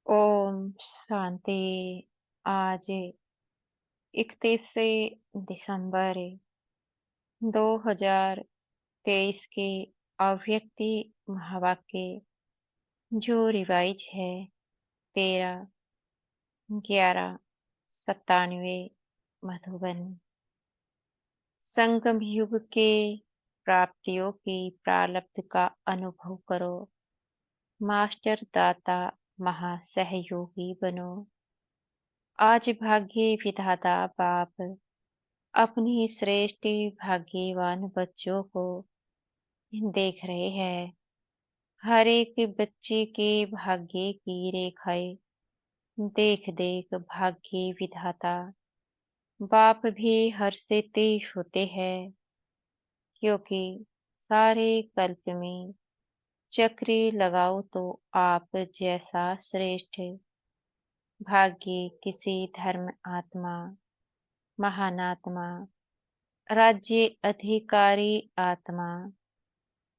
ओम शांति। आज 31 दिसंबर 2023 के अव्यक्ति महावाक्य जो रिवाइज है 13/11/97 मधुबन। संगम युग के प्राप्तियों की प्रारब्ध का अनुभव करो। मास्टर दाता महासहयोगी बनो। आज भाग्य विधाता बाप अपनी श्रेष्ठ भाग्यवान बच्चों को देख रहे हैं। हर एक बच्चे के भाग्य की रेखाएं देख देख भाग्य विधाता बाप भी हर्षित होते हैं, क्योंकि सारे कल्प में चक्र लगाओ तो आप जैसा श्रेष्ठ भाग्य किसी धर्म आत्मा, महान आत्मा, राज्य अधिकारी आत्मा,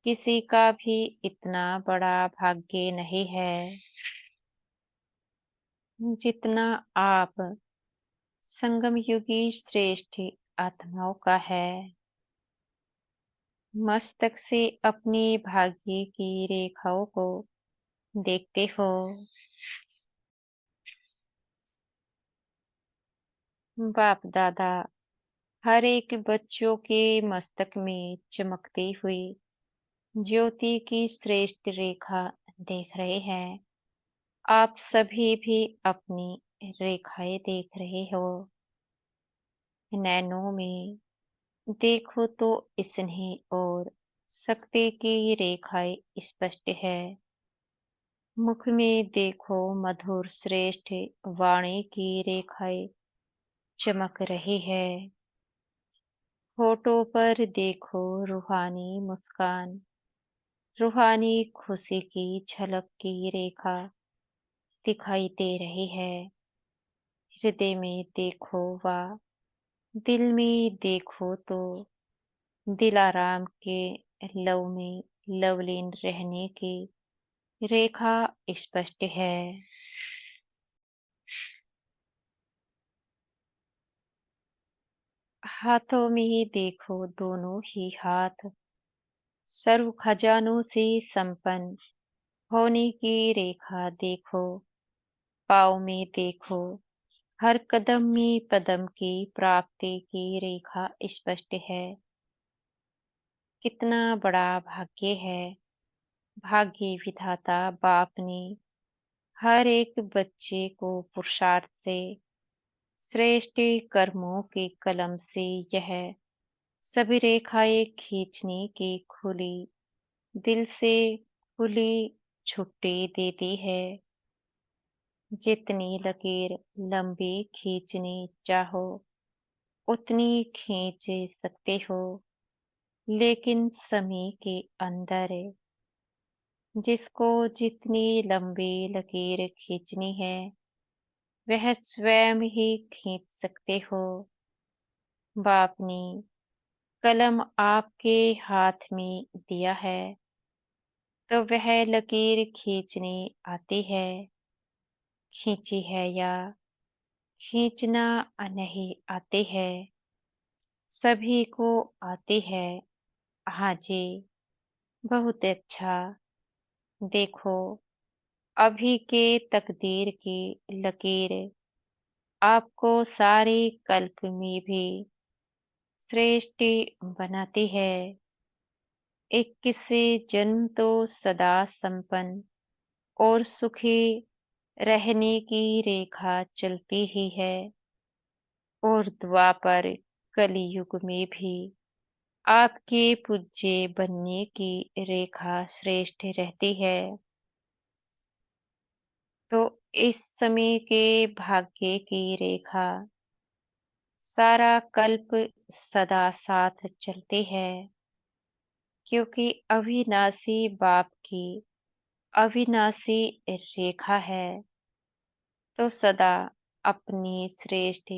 किसी का भी इतना बड़ा भाग्य नहीं है जितना आप संगम युगी श्रेष्ठ आत्माओं का है। मस्तक से अपने भाग्य की रेखाओं को देखते हो। बाप दादा हर एक बच्चों के मस्तक में चमकती हुई ज्योति की श्रेष्ठ रेखा देख रहे हैं। आप सभी भी अपनी रेखाएं देख रहे हो। नैनों में देखो तो स्नेह और शक्ति की रेखाएं स्पष्ट है। मुख में देखो मधुर श्रेष्ठ वाणी की रेखाएं चमक रही है। होठों पर देखो रूहानी मुस्कान, रूहानी खुशी की झलक की रेखा दिखाई दे रही है। हृदय में देखो वा दिल में देखो तो दिलाराम के लव में लवलीन रहने की रेखा स्पष्ट है। हाथों में ही देखो दोनों ही हाथ सर्व खजानों से संपन्न होने की रेखा देखो। पाँव में देखो हर कदम में पदम की प्राप्ति की रेखा स्पष्ट है। कितना बड़ा भाग्य है। भाग्य विधाता बाप ने हर एक बच्चे को पुरुषार्थ से श्रेष्ठ कर्मों के कलम से यह सभी रेखाएं खींचने की खुली दिल से खुली छुट्टी देती है। जितनी लकीर लंबी खींचनी चाहो उतनी खींच सकते हो, लेकिन समय के अंदर जिसको जितनी लंबी लकीर खींचनी है वह स्वयं ही खींच सकते हो। बाप ने कलम आपके हाथ में दिया है तो वह लकीर खींचने आती है। खींची है या खींचना नहीं आते है, सभी को आती है। हाँ जी, बहुत अच्छा। देखो अभी के तकदीर की लकीर आपको सारे कल्प में भी श्रेष्ठ बनाती है। 21 जन्म तो सदा संपन्न और सुखी रहने की रेखा चलती ही है, और द्वापर कलियुग में भी आपके पूज्य बनने की रेखा श्रेष्ठ रहती है। तो इस समय के भाग्य की रेखा सारा कल्प सदा साथ चलती है, क्योंकि अविनाशी बाप की अविनाशी रेखा है। तो सदा अपनी श्रेष्ठ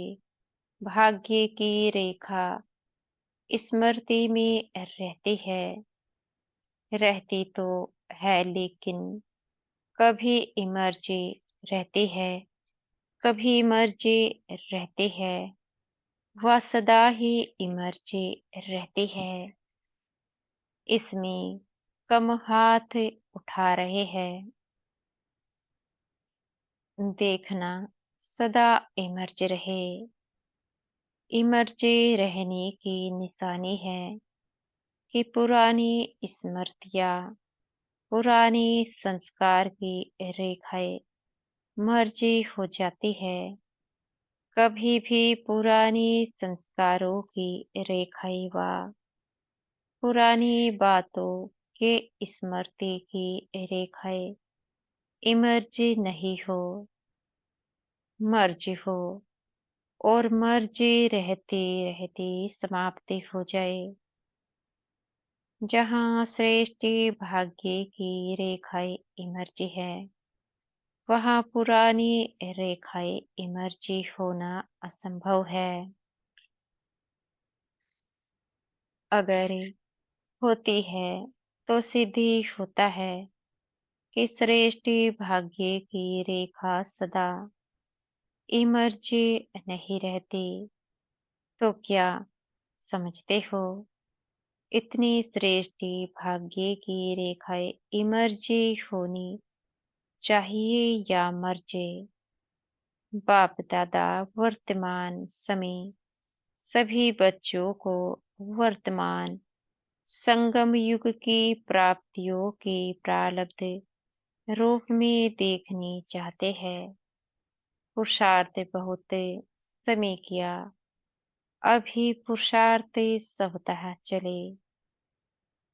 भाग्य की रेखा स्मृति में रहती है। रहती तो है, लेकिन कभी इमर्जी रहती है, कभी मर्जी रहती है, वह सदा ही इमर्जी रहती है। इसमें कम हाथ उठा रहे हैं, देखना सदा इमर्ज रहे। इमर्जे रहने की निशानी है कि पुरानी स्मृतियाँ, पुरानी संस्कार की रेखाएं मर्जी हो जाती है। कभी भी पुरानी संस्कारों की रेखाएं व पुरानी बातों के स्मृति की रेखाएं इमर्ज नहीं हो, मर्ज हो और मर्ज रहती रहती समाप्ति हो जाए। जहाँ श्रेष्ठ भाग्य की रेखाएं इमर्जी है, वहाँ पुरानी रेखाएं इमर्जी होना असंभव है। अगर होती है तो सिद्धि होता है कि श्रेष्ठ भाग्य की रेखा सदा इमर्जी नहीं रहती। तो क्या समझते हो, इतनी श्रेष्ठ भाग्य की रेखाएं इमर्जी होनी चाहिए या मर्जे? बाप दादा वर्तमान समय सभी बच्चों को वर्तमान संगम युग की प्राप्तियों के प्रारब्ध रूप में देखनी चाहते हैं। पुरुषार्थ बहुत समय किया, अभी पुरुषार्थ स्वतः चले।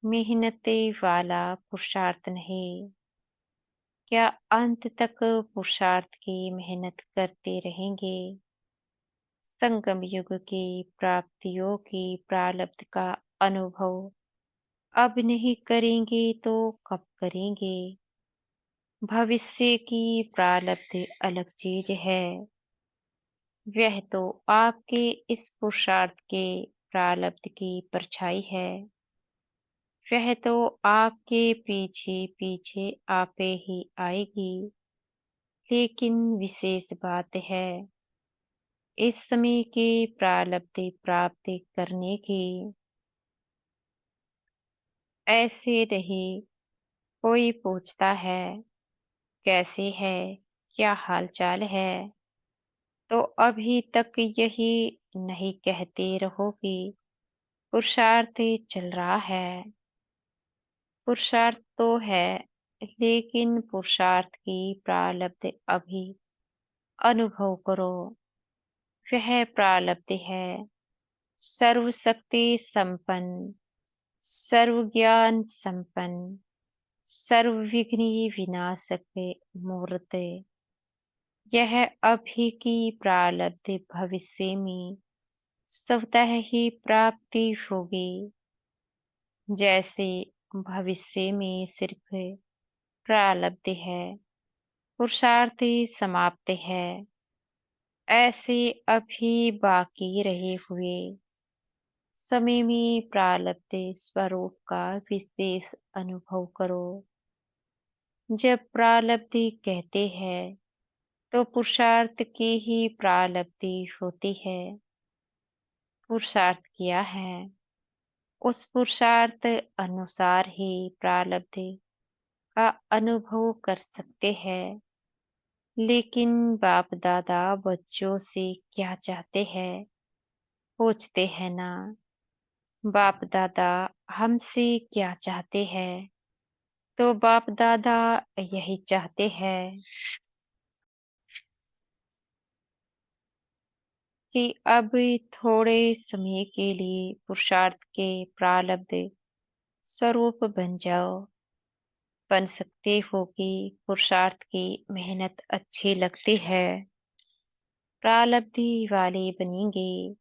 मेहनत वाला पुरुषार्थ नहीं। क्या अंत तक पुरुषार्थ की मेहनत करते रहेंगे? संगम युग की प्राप्तियों की प्रारब्ध का अनुभव अब नहीं करेंगे तो कब करेंगे? भविष्य की प्रारब्ध अलग चीज है। वह तो आपके इस पुरुषार्थ के प्रारब्ध की परछाई है। वह तो आपके पीछे पीछे आपे ही आएगी। लेकिन विशेष बात है, इस समय के प्रारब्ध प्राप्त करने की। ऐसे नहीं कोई पूछता है कैसे है, क्या हाल चाल है, तो अभी तक यही नहीं कहते रहो कि पुरुषार्थ चल रहा है। पुरुषार्थ तो है, लेकिन पुरुषार्थ की प्रारब्ध अभी अनुभव करो। वह प्रारब्ध है सर्वशक्ति संपन्न, सर्वज्ञान संपन्न, सर्वविघ्न विनाशक मूर्त। यह अभी की प्रारब्ध भविष्य में स्वतः ही प्राप्ति होगी। जैसे भविष्य में सिर्फ प्रारब्ध है, पुरुषार्थ समाप्त है, ऐसे अभी बाकी रहे हुए समय में प्रारब्ध स्वरूप का विशेष अनुभव करो। जब प्रारब्ध कहते हैं तो पुरुषार्थ की ही प्रारब्धि होती है। पुरुषार्थ किया है, उस पुरुषार्थ अनुसार ही प्रारब्ध का अनुभव कर सकते हैं। लेकिन बाप दादा बच्चों से क्या चाहते हैं, पूछते हैं ना। बाप दादा हमसे क्या चाहते हैं? तो बाप दादा यही चाहते हैं कि अब थोड़े समय के लिए पुरुषार्थ के प्रारब्ध स्वरूप बन जाओ। बन सकते हो कि पुरुषार्थ की मेहनत अच्छी लगती है, प्रारब्धि वाले बनेंगे।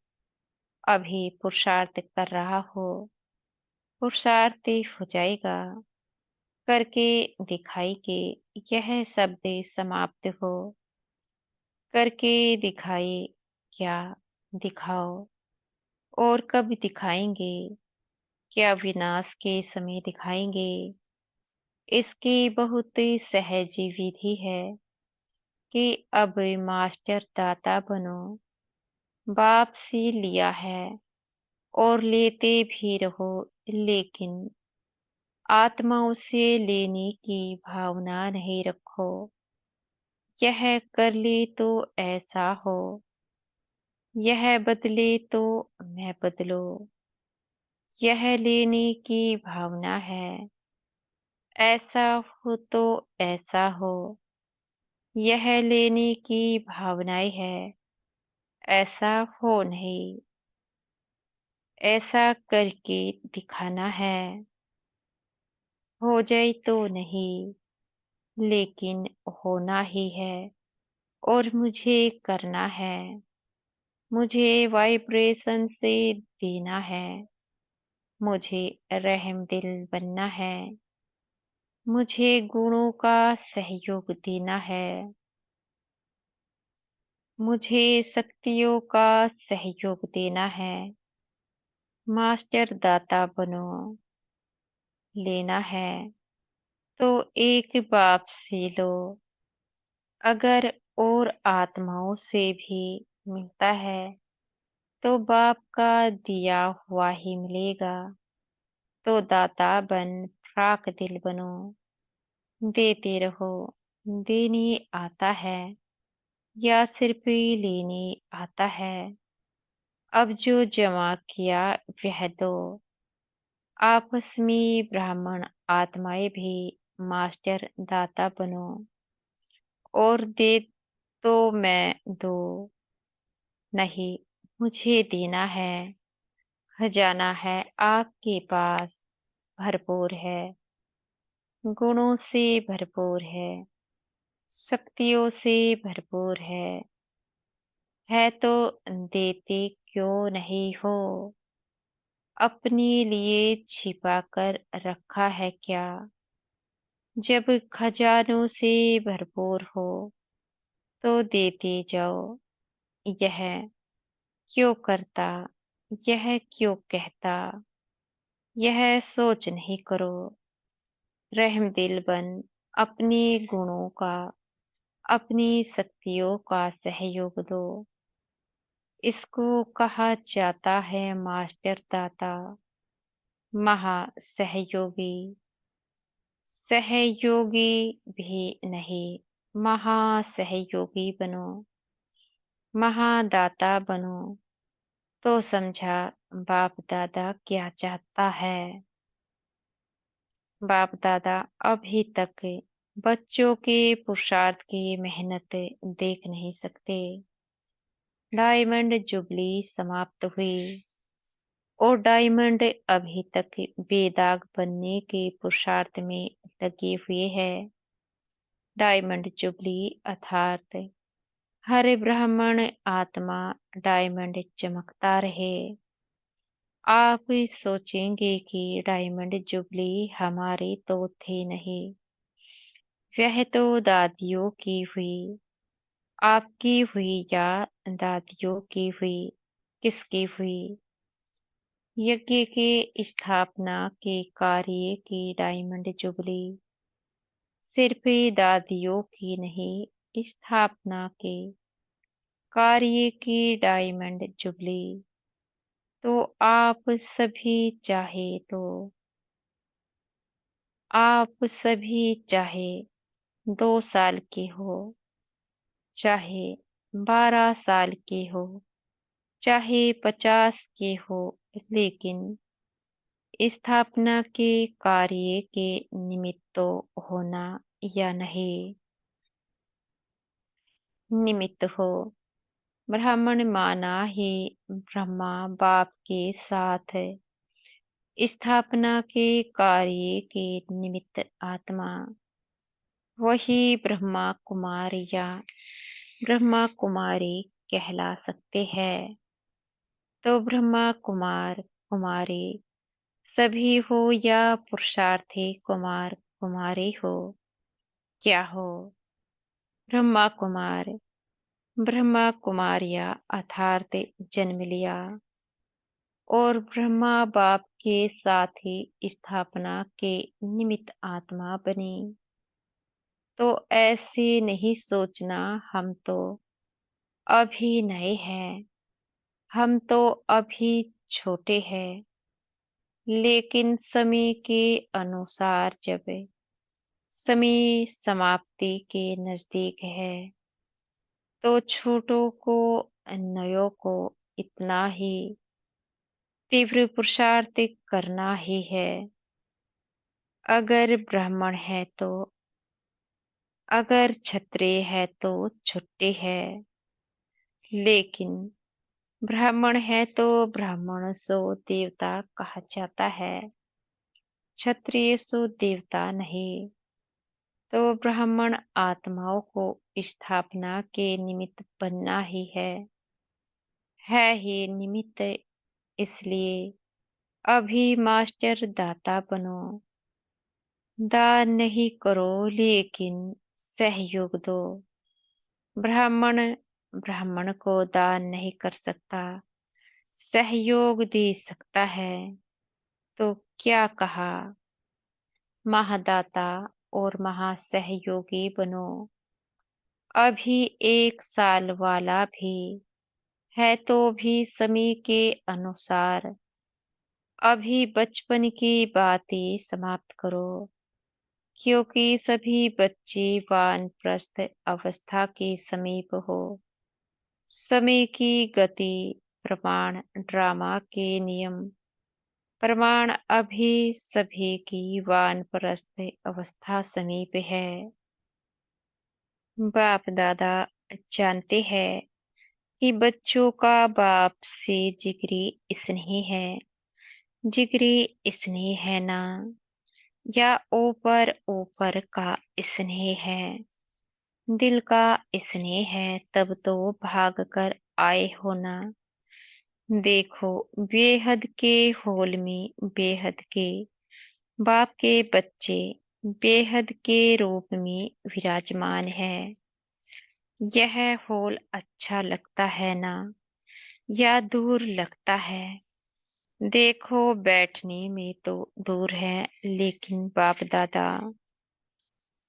अभी पुरुषार्थ कर रहा हो, पुरुषार्थ हो जाएगा, करके दिखाई के यह शब्द समाप्त हो। करके दिखाए क्या दिखाओ, और कब दिखाएंगे? क्या विनाश के समय दिखाएंगे? इसकी बहुत सहज विधि है। कि अब मास्टर दाता बनो। बाप से लिया है और लेते भी रहो, लेकिन आत्माओं से लेने की भावना नहीं रखो। यह कर ले तो ऐसा हो, यह बदले तो मैं बदलो। यह लेने की भावना है, ऐसा हो तो ऐसा हो। यह लेने की भावनाएं है, ऐसा हो नहीं। ऐसा करके दिखाना है, हो जाए तो नहीं, लेकिन होना ही है और मुझे करना है। मुझे वाइब्रेशन से देना है, मुझे रहमदिल बनना है, मुझे गुणों का सहयोग देना है, मुझे शक्तियों का सहयोग देना है। मास्टर दाता बनो, लेना है तो एक बाप से लो। अगर और आत्माओं से भी मिलता है तो बाप का दिया हुआ ही मिलेगा। तो दाता बन फ्राक दिल बनो, देते रहो। देने आता है या सिर्फ लेने आता है? अब जो जमा किया वह दो। आपस में ब्राह्मण आत्माएं भी मास्टर दाता बनो और दे तो मैं दो नहीं, मुझे देना है। खजाना है आपके पास, भरपूर है, गुणों से भरपूर है, शक्तियों से भरपूर है तो देते क्यों नहीं हो? अपने लिए छिपा कर रखा है क्या? जब खजानों से भरपूर हो तो देते जाओ। यह क्यों करता, यह क्यों कहता, यह सोच नहीं करो। रहमदिल बन अपने गुणों का, अपनी शक्तियों का सहयोग दो। इसको कहा जाता है मास्टर दाता, महा सहयोगी। सहयोगी भी नहीं, महासहयोगी बनो, महादाता बनो। तो समझा बाप दादा क्या चाहता है। बाप दादा अभी तक बच्चों के पुरुषार्थ की मेहनत देख नहीं सकते। डायमंड जुबली समाप्त हुई और डायमंड अभी तक बेदाग बनने के पुरुषार्थ में लगे हुए है। डायमंड जुबली अर्थात हर ब्राह्मण आत्मा डायमंड चमकता रहे। आप सोचेंगे कि डायमंड जुबली हमारे तो थे नहीं, वह तो दादियों की हुई। आपकी हुई या दादियों की हुई, किसकी हुई? यज्ञ के स्थापना के कार्य की डायमंड जुबली सिर्फ दादियों की नहीं, स्थापना के कार्य की डायमंड जुबली तो आप सभी चाहे तो आप सभी चाहे 2 साल के हो, चाहे 12 साल के हो, चाहे 50 के हो, लेकिन स्थापना के कार्य के निमित्त तो होना या नहीं। निमित्त हो। ब्राह्मण माना ही ब्रह्मा बाप के साथ स्थापना के कार्य के निमित्त आत्मा, वही ब्रह्मा कुमार या ब्रह्मा कुमारी कहला सकते हैं। तो ब्रह्मा कुमार कुमारी सभी हो या पुरुषार्थी कुमार कुमारी हो, क्या हो? ब्रह्मा कुमार, ब्रह्मा कुमारिया अर्थात जन्म लिया और ब्रह्मा बाप के साथ ही स्थापना के निमित्त आत्मा बनी। तो ऐसे नहीं सोचना, हम तो अभी नए हैं, हम तो अभी छोटे हैं। लेकिन समय के अनुसार जब समय समाप्ति के नजदीक है, तो छोटों को, नयों को इतना ही तीव्र पुरुषार्थ करना ही है। अगर ब्राह्मण है तो, अगर क्षत्रिय है तो छुट्टी है। लेकिन ब्राह्मण है तो ब्राह्मण सो देवता कहा जाता है, क्षत्रिय सो देवता नहीं। तो ब्राह्मण आत्माओं को स्थापना के निमित्त बनना ही है ही निमित्त। इसलिए अभी मास्टर दाता बनो। दान नहीं करो, लेकिन सहयोग दो। ब्राह्मण ब्राह्मण को दान नहीं कर सकता, सहयोग दे सकता है। तो क्या कहा, महादाता और महासहयोगी बनो। अभी 1 साल वाला भी है तो भी समय के अनुसार अभी बचपन की बातें समाप्त करो, क्योंकि सभी बच्चे वानप्रस्थ अवस्था के समीप हो। समय की गति, प्रमाण, ड्रामा के नियम, प्रमाण अभी सभी की वानप्रस्थ अवस्था समीप है। बाप दादा जानते हैं कि बच्चों का बाप से जिगरी स्नेह है। जिगरी स्नेह है ना, या ऊपर ऊपर का स्नेह है, दिल का स्नेह है, तब तो भाग कर आए हो ना। देखो, बेहद के होल में बेहद के बाप के बच्चे बेहद के रूप में विराजमान है। यह होल अच्छा लगता है ना, या दूर लगता है? देखो, बैठने में तो दूर है, लेकिन बाप दादा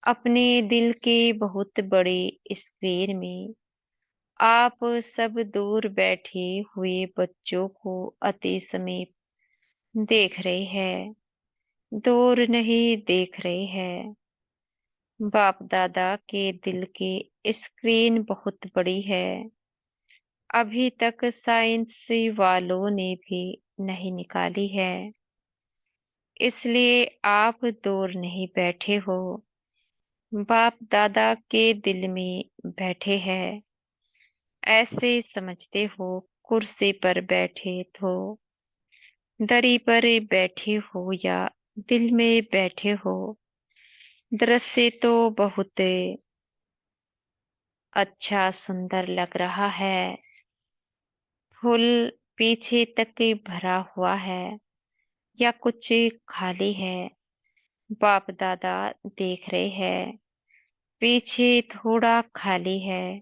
अपने दिल के बहुत बड़े स्क्रीन में आप सब दूर बैठे हुए बच्चों को अति समीप देख रहे हैं, दूर नहीं देख रहे हैं। बाप दादा के दिल की स्क्रीन बहुत बड़ी है, अभी तक साइंस वालों ने भी नहीं निकाली है। इसलिए आप दूर नहीं बैठे हो, बाप दादा के दिल में बैठे हैं। ऐसे समझते हो कुर्सी पर बैठे हो, दरी पर बैठे हो, या दिल में बैठे हो। दृश्य तो बहुत अच्छा सुंदर लग रहा है। फूल पीछे तक भरा हुआ है, या कुछ खाली है? बाप दादा देख रहे हैं, पीछे थोड़ा खाली है।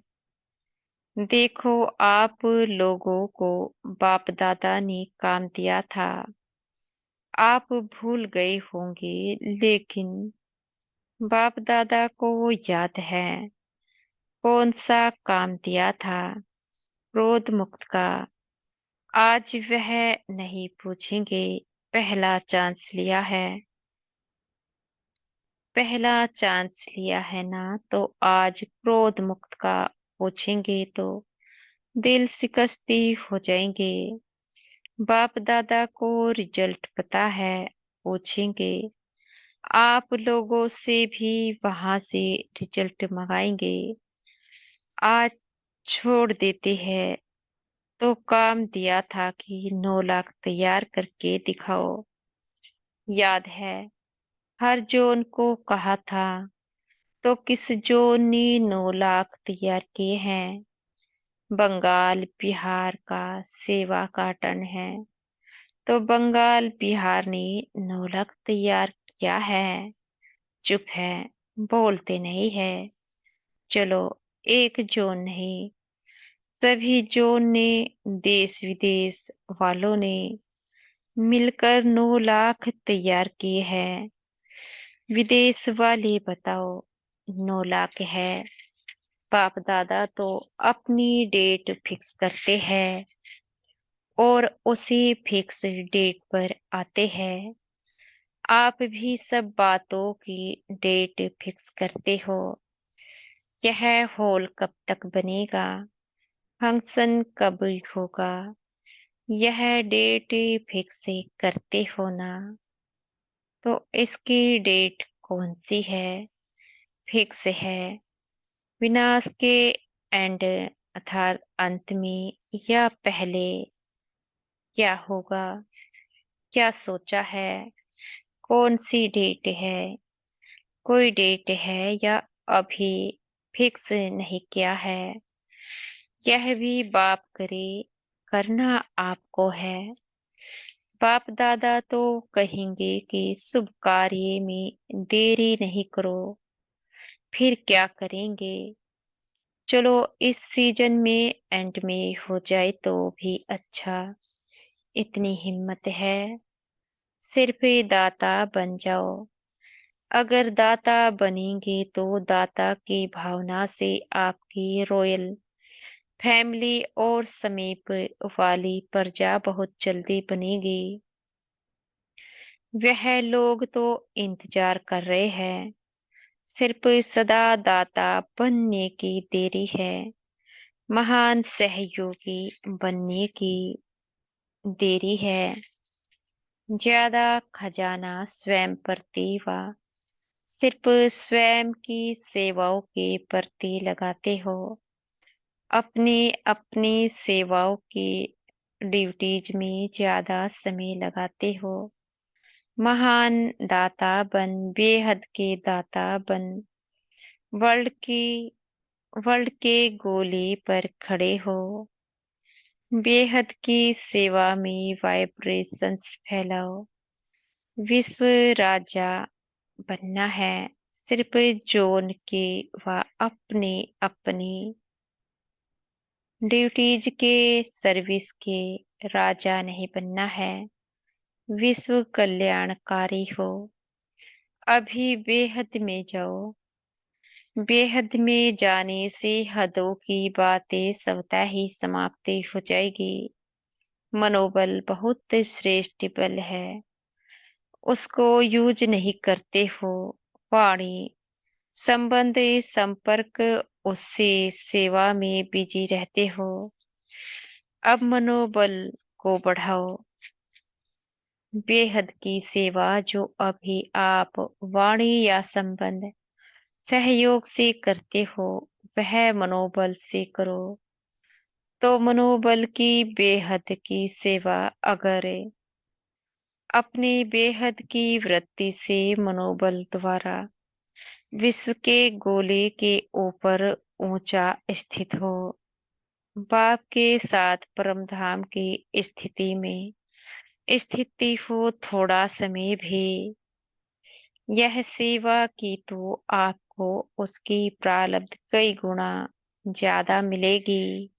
देखो, आप लोगों को बाप दादा ने काम दिया था, आप भूल गए होंगे, लेकिन बाप दादा को याद है कौन सा काम दिया था, क्रोध मुक्त का। आज वह नहीं पूछेंगे, पहला चांस लिया है, पहला चांस लिया है ना, तो आज क्रोध मुक्त का पूछेंगे तो दिल शिकस्ती हो जाएंगे। बाप दादा को रिजल्ट पता है, पूछेंगे। आप लोगों से भी वहां से रिजल्ट मंगाएंगे। आज छोड़ देते हैं, तो काम दिया था कि 9 लाख तैयार करके दिखाओ। याद है, हर जोन को कहा था, तो किस जोन ने 9 लाख तैयार किए हैं? बंगाल बिहार का सेवा का टन है, तो बंगाल बिहार ने 9 लाख तैयार किया है। चुप है, बोलते नहीं है। चलो, एक जोन नहीं, सभी जोन ने, देश विदेश वालों ने मिलकर 9 लाख तैयार किए हैं। विदेश वाले बताओ, 9 लाख है। बाप दादा तो अपनी डेट फिक्स करते हैं और उसी फिक्स डेट पर आते हैं। आप भी सब बातों की डेट फिक्स करते हो। यह हॉल कब तक बनेगा, फंक्शन कब होगा, यह डेट फिक्स करते हो ना। तो इसकी डेट कौन सी है? फिक्स है। विनाश के एंड अर्थात अंत में या पहले क्या होगा? क्या सोचा है? कौन सी डेट है? कोई डेट है या अभी फिक्स नहीं किया है? यह भी बाप करे, करना आपको है। बाप दादा तो कहेंगे कि शुभ कार्य में देरी नहीं करो। फिर क्या करेंगे? चलो इस सीजन में एंड में हो जाए तो भी अच्छा। इतनी हिम्मत है, सिर्फ दाता बन जाओ। अगर दाता बनेंगे तो दाता की भावना से आपकी रॉयल फैमिली और समीप वाली प्रजा बहुत जल्दी बनेगी। वह लोग तो इंतजार कर रहे हैं, सिर्फ सदा दाता बनने की देरी है। महान सहयोगी बनने की देरी है। ज्यादा खजाना स्वयं प्रति व सिर्फ स्वयं की सेवाओं के प्रति लगाते हो। अपने अपनी सेवाओं की ड्यूटीज में ज्यादा समय लगाते हो। महान दाता बन, बेहद के दाता बन, वर्ल्ड की वर्ल्ड के गोले पर खड़े हो। बेहद की सेवा में वाइब्रेशंस फैलाओ। विश्व राजा बनना है, सिर्फ जोन के व अपने अपने ड्यूटीज के सर्विस के राजा नहीं बनना है। विश्व कल्याणकारी हो। अभी बेहद में जाओ। बेहद में जाने से हदों की बातें स्वतः ही समाप्त हो जाएगी। मनोबल बहुत श्रेष्ठ बल है, उसको यूज नहीं करते हो। वाणी संबंध संपर्क, उससे सेवा में बिजी रहते हो। अब मनोबल को बढ़ाओ। बेहद की सेवा जो अभी आप वाणी या संबंध सहयोग से करते हो, वह मनोबल से करो। तो मनोबल की बेहद की सेवा अगर अपनी बेहद की वृत्ति से मनोबल द्वारा विश्व के गोले के ऊपर ऊंचा स्थित हो, बाप के साथ परमधाम की स्थिति में स्थिति हो थोड़ा समय भी, यह सेवा की तो आपको उसकी प्रारब्ध कई गुना ज्यादा मिलेगी।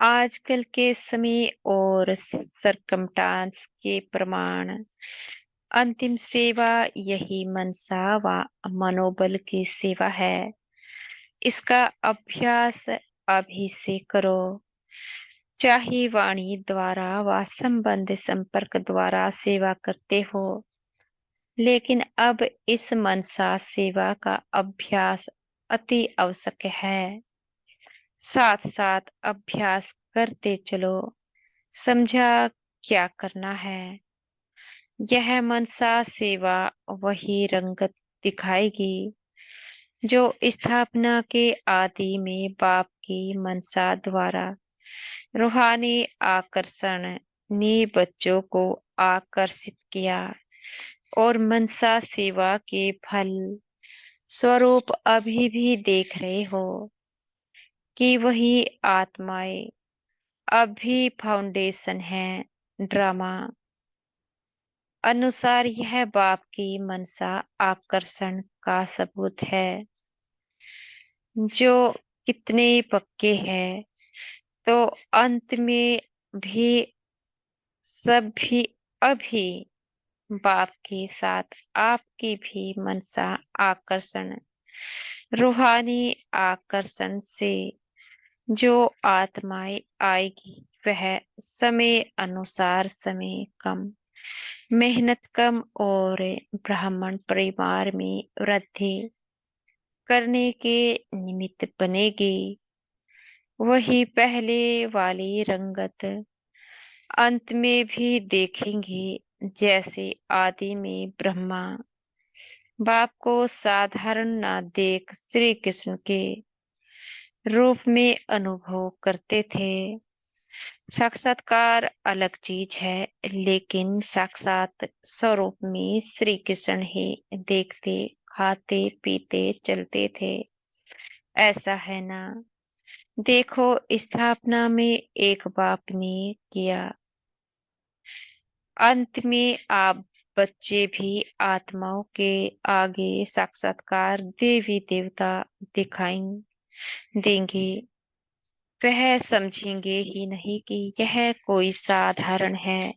आजकल के समय और सरकमटांस के प्रमाण अंतिम सेवा यही मनसा व मनोबल की सेवा है। इसका अभ्यास अभी से करो। चाहे वाणी द्वारा व संबंध संपर्क द्वारा सेवा करते हो, लेकिन अब इस मनसा सेवा का अभ्यास अति आवश्यक है। साथ साथ अभ्यास करते चलो। समझा क्या करना है? यह मनसा सेवा वही रंगत दिखाएगी जो स्थापना के आदि में बाप की मनसा द्वारा रूहानी आकर्षण ने बच्चों को आकर्षित किया। और मनसा सेवा के फल स्वरूप अभी भी देख रहे हो कि वही आत्माएं अभी फाउंडेशन है। ड्रामा अनुसार यह बाप की मनसा आकर्षण का सबूत है। जो कितने पक्के हैं तो अंत में भी सब भी अभी बाप के साथ आपकी भी मनसा आकर्षण, रूहानी आकर्षण से जो आत्माएं आएगी वह समय अनुसार समय कम, मेहनत कम और ब्राह्मण परिवार में वृद्धि करने के निमित्त बनेगी। वही पहले वाली रंगत अंत में भी देखेंगे, जैसे आदि में ब्रह्मा बाप को साधारण न देख श्री कृष्ण के रूप में अनुभव करते थे। साक्षात्कार अलग चीज है, लेकिन साक्षात स्वरूप में श्री कृष्ण ही देखते, खाते, पीते, चलते थे। ऐसा है ना? देखो, स्थापना में एक बाप ने किया, अंत में आप बच्चे भी आत्माओं के आगे साक्षात्कार देवी देवता दिखाई देंगे। वह समझेंगे ही नहीं कि यह कोई साधारण है,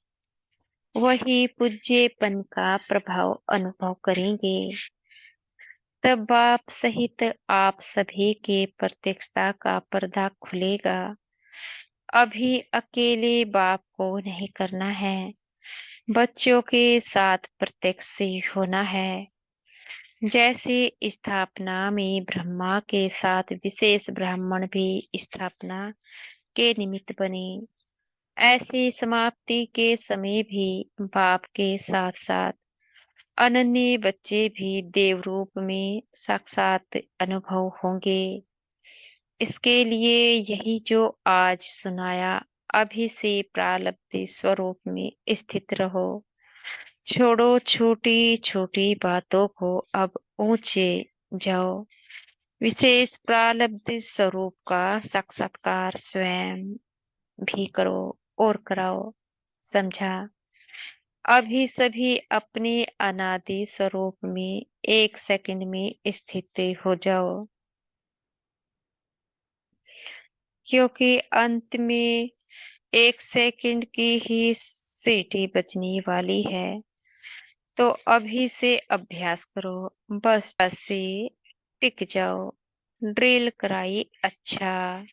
वही पूज्यपन का प्रभाव अनुभव करेंगे। तब बाप सहित आप सभी के प्रत्यक्षता का पर्दा खुलेगा। अभी अकेले बाप को नहीं करना है, बच्चों के साथ प्रत्यक्ष से होना है। जैसे स्थापना में ब्रह्मा के साथ विशेष ब्राह्मण भी स्थापना के निमित्त बने, ऐसे समाप्ति के समय भी बाप के साथ साथ अनन्य बच्चे भी देव रूप में साक्षात अनुभव होंगे। इसके लिए यही जो आज सुनाया, अभी से प्रारब्ध स्वरूप में स्थित रहो। छोड़ो छोटी छोटी बातों को, अब ऊंचे जाओ। विशेष प्रारब्ध स्वरूप का साक्षात्कार स्वयं भी करो और कराओ। समझा? अभी सभी अपने अनादि स्वरूप में एक सेकंड में स्थित हो जाओ, क्योंकि अंत में एक सेकंड की ही सीटी बचने वाली है। तो अभी से अभ्यास करो, बस से टिक जाओ। ड्रिल कराई। अच्छा,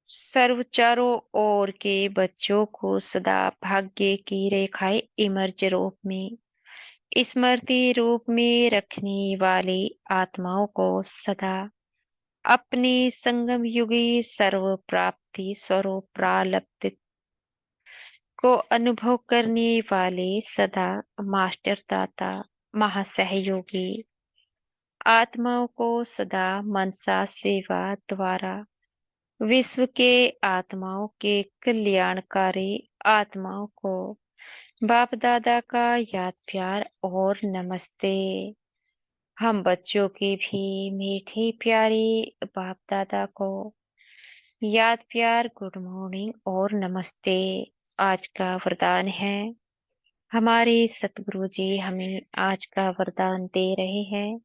सर्व चारों ओर के बच्चों को सदा भाग्य की रेखाएं इमर्ज रूप में, स्मृति रूप में रखने वाली आत्माओं को सदा अपने संगम युगी सर्व प्राप्ति स्वरूप प्रालब्ध को अनुभव करने वाले सदा मास्टर दाता महासहयोगी आत्माओं को सदा मनसा सेवा द्वारा विश्व के आत्माओं के कल्याणकारी आत्माओं को बाप दादा का याद प्यार और नमस्ते। हम बच्चों की भी मीठी प्यारी बाप दादा को याद प्यार, गुड मॉर्निंग और नमस्ते आज का वरदान है। हमारे सतगुरु जी हमें आज का वरदान दे रहे हैं।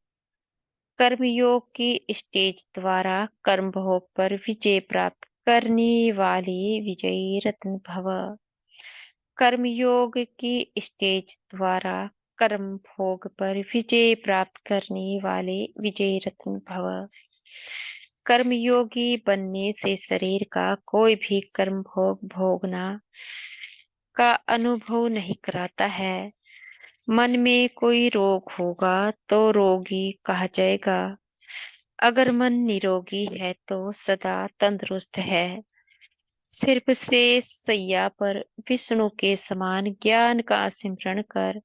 कर्मयोग की स्टेज द्वारा कर्म भोग पर विजय प्राप्त करने वाले विजयी रत्न भव। कर्मयोग की स्टेज द्वारा कर्म भोग पर विजय प्राप्त करने वाले विजयी रत्न भव। कर्मयोगी बनने से शरीर का कोई भी कर्म भोग भोगना का अनुभव नहीं कराता है। मन में कोई रोग होगा तो रोगी कहा जाएगा। अगर मन निरोगी है तो सदा तंदुरुस्त है। सिर्फ से सैया पर विष्णु के समान ज्ञान का सिमरण कर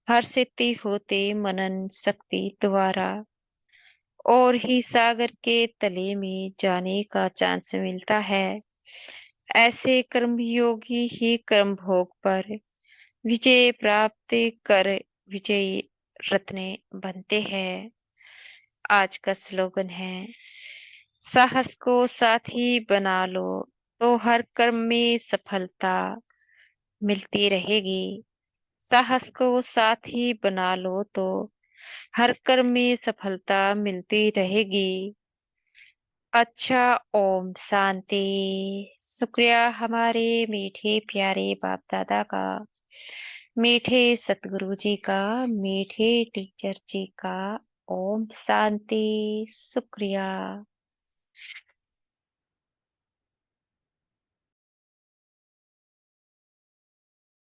हर्षित होते मनन शक्ति द्वारा और ही सागर के तले में जाने का चांस मिलता है। ऐसे कर्मयोगी ही कर्म भोग पर विजय प्राप्त कर विजयी रत्ने बनते हैं। आज का स्लोगन है, साहस को साथी बना लो तो हर कर्म में सफलता मिलती रहेगी। साहस को साथी बना लो तो हर कर्म में सफलता मिलती रहेगी। अच्छा, ओम शांति। शुक्रिया हमारे मीठे प्यारे बाप दादा का, मीठे सतगुरु जी का, मीठे टीचर जी का। ओम शांति। शुक्रिया।